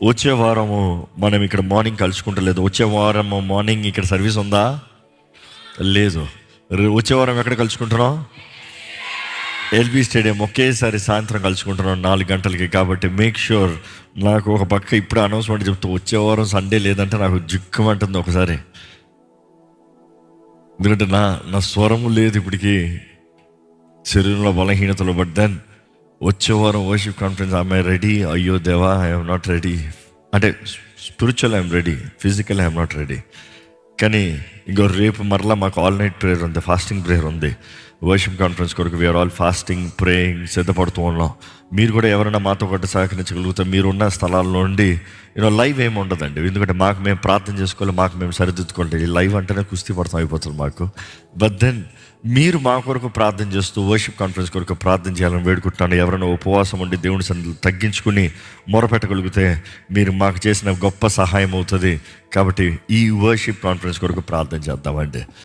వచ్చే వారము మనం ఇక్కడ మార్నింగ్ కలుసుకుంటలేదు. వచ్చే వారము మార్నింగ్ ఇక్కడ సర్వీస్ ఉందా? లేదు. వచ్చే వారం ఎక్కడ కలుసుకుంటున్నాం? LB stadium. ఒకేసారి సాయంత్రం కలుసుకుంటున్నాం 4 గంటలకి. కాబట్టి మేక్ ష్యూర్. నాకు ఒక పక్క ఇప్పుడు అనౌన్స్మెంట్ చెప్తూ వచ్చే వారం సండే లేదంటే నాకు జిక్కుమంటుంది ఒకసారి. ఎందుకంటే నా స్వరము లేదు ఇప్పటికి, శరీరంలో బలహీనతలు. బట్ దెన్ వచ్చే వారం వర్షిప్ కాన్ఫరెన్స్ ఐఎమ్ రెడీ. అయ్యో దేవా, ఐఎమ్ నాట్ రెడీ. అంటే spiritual I'm ready, physical I'm not ready. కానీ ఇంకో రేపు మరలా మాకు ఆల్ నైట్ ప్రేయర్ ఉంది, ఫాస్టింగ్ ప్రేయర్ ఉంది. వర్షిప్ కాన్ఫరెన్స్ కొరకు వీఆర్ ఆల్ ఫాస్టింగ్, ప్రేయింగ్, సిద్ధపడుతూ ఉన్నాం. మీరు కూడా ఎవరైనా మాతో పాటు సహకరించగలుగుతారు. మీరున్న స్థలాల్లో నుండి లైవ్ ఏమి ఉండదండి, ఎందుకంటే మాకు మేము ప్రార్థన చేసుకోవాలి, మాకు మేము సరిదిద్దుకోవాలి. ఈ లైవ్ అంటేనే కుస్తీ పడతాం అయిపోతుంది మాకు. బట్ దెన్ మీరు మా కొరకు ప్రార్థన చేస్తూ వర్షిప్ కాన్ఫరెన్స్ కొరకు ప్రార్థన చేయాలని వేడుకుంటున్నాను. ఎవరైనా ఉపవాసం ఉండి దేవుని సన్నిధిలో తగ్గించుకుని మొరపెట్టగలిగితే మీరు మాకు చేసిన గొప్ప సహాయం అవుతుంది. కాబట్టి ఈ వర్షిప్ కాన్ఫరెన్స్ కొరకు ప్రార్థన చేద్దామండి.